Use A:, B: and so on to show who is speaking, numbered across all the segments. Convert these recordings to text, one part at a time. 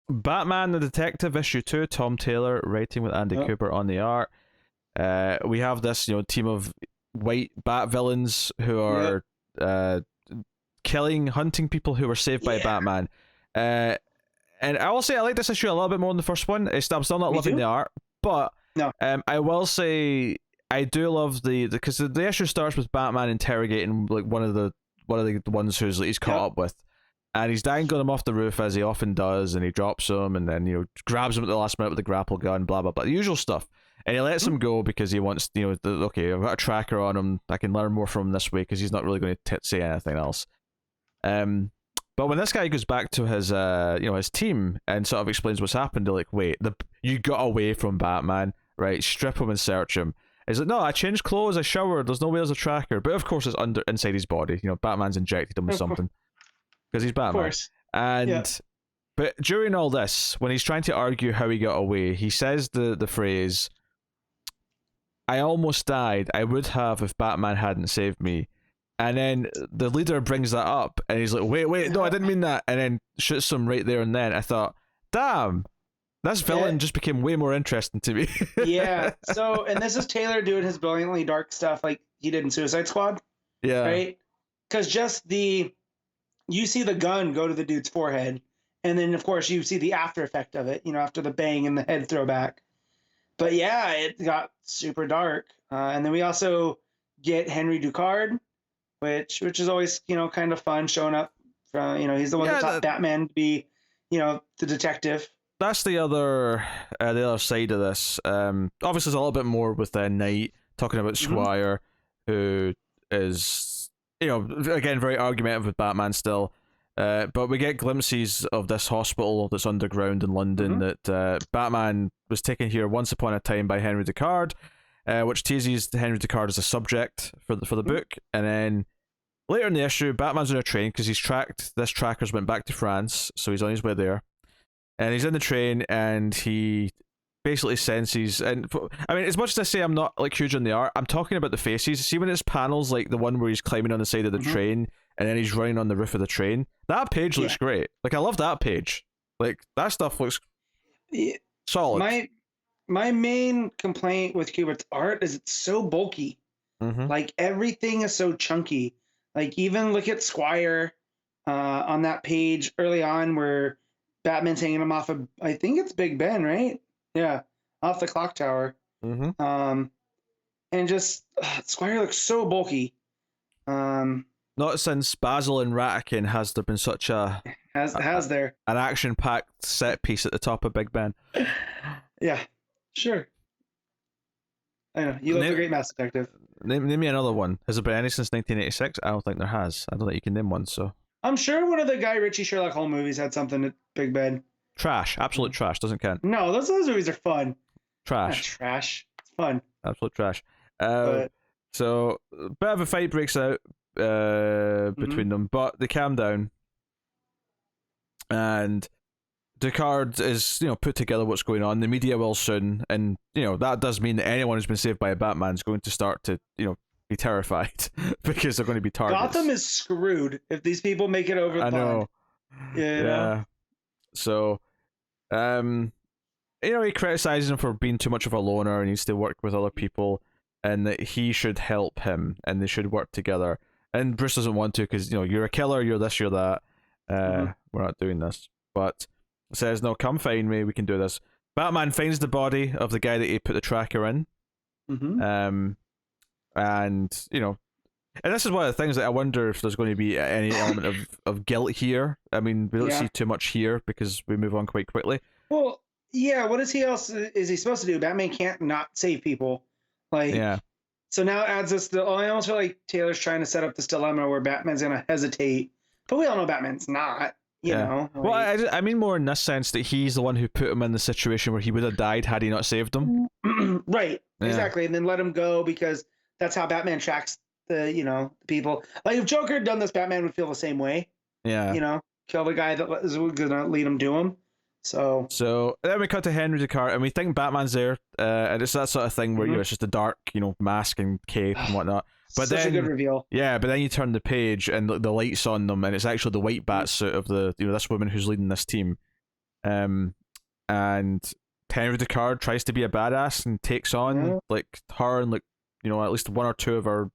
A: Batman the Detective issue 2, Tom Taylor writing with Andy
B: Yep.
A: Cooper on the art. We have this, team of white bat villains who
B: Yep.
A: are hunting people who were saved by
B: Yeah.
A: Batman. And I will say I like this issue a little bit more than the first one. I'm still not
B: Me
A: loving
B: too.
A: the art, but
B: No.
A: I will say I do love because the issue starts with Batman interrogating like one of the ones he's caught
B: Yep.
A: up with, and he's dangling him off the roof as he often does, and he drops him, and then grabs him at the last minute with the grapple gun, blah blah blah, the usual stuff. And he lets him go because he wants, okay, I've got a tracker on him. I can learn more from him this way because he's not really going to say anything else. But when this guy goes back to his, his team and sort of explains what's happened, they're like, "Wait, you got away from Batman, right? Strip him and search him." He's like, "No, I changed clothes, I showered. There's no way there's a tracker." But of course, it's inside his body. Batman's injected him with something because he's Batman.
B: Of course.
A: And
B: Yeah.
A: but during all this, when he's trying to argue how he got away, he says the phrase, "I almost died. I would have if Batman hadn't saved me." And then the leader brings that up, and he's like, wait, no, I didn't mean that. And then shoots him right there and then. I thought, damn, this villain just became way more interesting to me.
B: Yeah. So, and this is Taylor doing his brilliantly dark stuff like he did in Suicide Squad,
A: Yeah.
B: right? Because you see the gun go to the dude's forehead, and then, of course, you see the after effect of it, after the bang and the head throwback. But yeah, it got super dark. And then we also get Henry Ducard, which is always, kind of fun, showing up from, he's the one that taught Batman to be, the detective.
A: That's the other side of this. Obviously, there's a little bit more with Knight talking about Squire, who is, again, very argumentative with Batman still. But we get glimpses of this hospital that's underground in London that Batman was taken here once upon a time by Henry Ducard, which teases Henry Ducard as a subject for the book. And then later in the issue, Batman's on a train because this tracker's went back to France, so he's on his way there. And he's in the train, and he basically senses, and I mean, as much as I say I'm not like huge on the art, I'm talking about the faces. See when it's panels like the one where he's climbing on the side of the train, and then he's running on the roof of the train. That page looks great. Like, I love that page. Like, that stuff looks solid.
B: My main complaint with Kubert's art is it's so bulky. Like, everything is so chunky. Like, even look at Squire on that page early on where Batman's hanging him off of, I think it's Big Ben, right? Yeah, off the clock tower. And just Squire looks so bulky.
A: Not since Basil and Ratican has there been such an action-packed set piece at the top of Big Ben.
B: Yeah, sure. I know you look a great Mass Detective.
A: Name me another one. Has there been any since 1986? I don't think there has. I don't think you can name one. So
B: I'm sure one of the Guy Ritchie Sherlock Holmes movies had something at Big Ben.
A: Trash, absolute trash. Doesn't count.
B: No, those movies are fun.
A: Trash.
B: Not trash. It's fun.
A: Absolute trash. So a bit of a fight breaks out between them, but they calm down, and Ducard is put together what's going on. The media will soon, and that does mean that anyone who's been saved by a Batman is going to start to be terrified because they're going to be targets.
B: Gotham is screwed if these people make it over the pond.
A: Know.
B: Yeah.
A: So, he criticizes him for being too much of a loner and needs to work with other people, and that he should help him and they should work together. And Bruce doesn't want to because you're a killer, you're this, you're that. We're not doing this. But says, no, come find me, we can do this. Batman finds the body of the guy that he put the tracker in. And this is one of the things that I wonder if there's going to be any element of guilt here. I mean, we don't see too much here because we move on quite quickly.
B: Well, yeah, what is he supposed to do? Batman can't not save people. So now it adds us I almost feel like Taylor's trying to set up this dilemma where Batman's going to hesitate. But we all know Batman's not. You know.
A: Well, I mean more in this sense that he's the one who put him in the situation where he would have died had he not saved him.
B: Right. Yeah. Exactly. And then let him go because that's how Batman tracks the people. Like if Joker had done this, Batman would feel the same way.
A: Yeah.
B: Kill the guy that is going to lead him to him. So
A: then we cut to Henry Ducard and we think Batman's there, and it's that sort of thing where it's just a dark, mask and cape and whatnot. But
B: Such a good reveal.
A: Yeah, but then you turn the page and the lights on them, and it's actually the white bat suit of the this woman who's leading this team. and Henry Ducard tries to be a badass and takes on like her and like at least one or two of her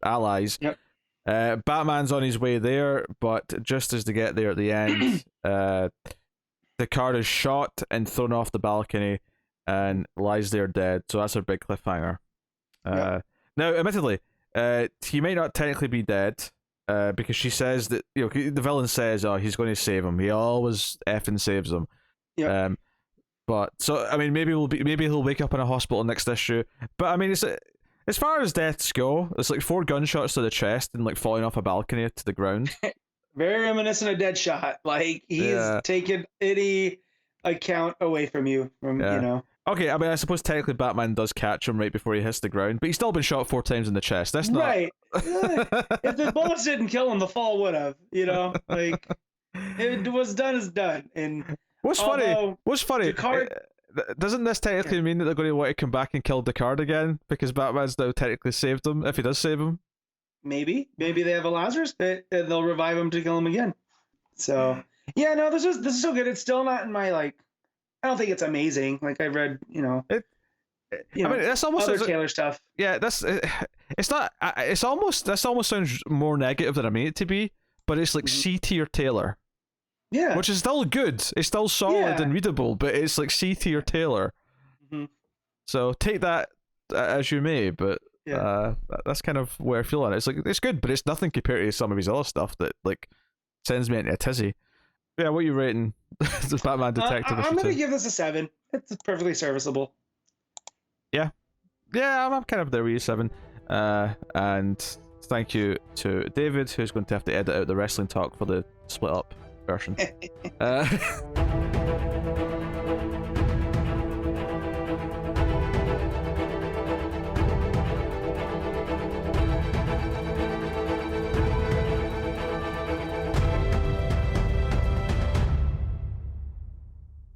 A: allies.
B: Yep.
A: Batman's on his way there, but just as they get there at the end, Ducard is shot and thrown off the balcony and lies there dead. So that's a big cliffhanger. Now, admittedly, he may not technically be dead, because she says that the villain says, "Oh, he's going to save him. He always effing saves him."
B: Yeah.
A: But so I mean, maybe he'll wake up in a hospital next issue. But I mean, it's as far as deaths go, it's like 4 gunshots to the chest and like falling off a balcony to the ground.
B: Very reminiscent of Deadshot. Like he's taken any account away from you.
A: Okay, I mean, I suppose technically Batman does catch him right before he hits the ground, but he's still been shot 4 times in the chest. That's not
B: right. If the bullets didn't kill him, the fall would have. Like it was done is done. And
A: what's funny?
B: Ducard,
A: doesn't this technically mean that they're going to want to come back and kill Ducard again because Batman's now technically saved him? If he does save him,
B: maybe they have a Lazarus pit and they'll revive him to kill him again. So yeah, no, this is still good. It's still not in my like. I don't think it's amazing. Like I read, I mean,
A: that's almost
B: other Taylor stuff.
A: Yeah, it's not. It's almost this almost sounds more negative than I mean it to be, but it's like C tier Taylor.
B: Yeah,
A: which is still good. It's still solid and readable, but it's like C tier Taylor. So take that as you may, but that's kind of where I feel on it. It's like it's good, but it's nothing compared to some of his other stuff that like sends me into a tizzy. Yeah, what are you rating the Batman Detective?
B: I'm going to give this a 7. It's perfectly serviceable.
A: Yeah, I'm kind of there with you, 7. And thank you to David, who's going to have to edit out the wrestling talk for the split up version.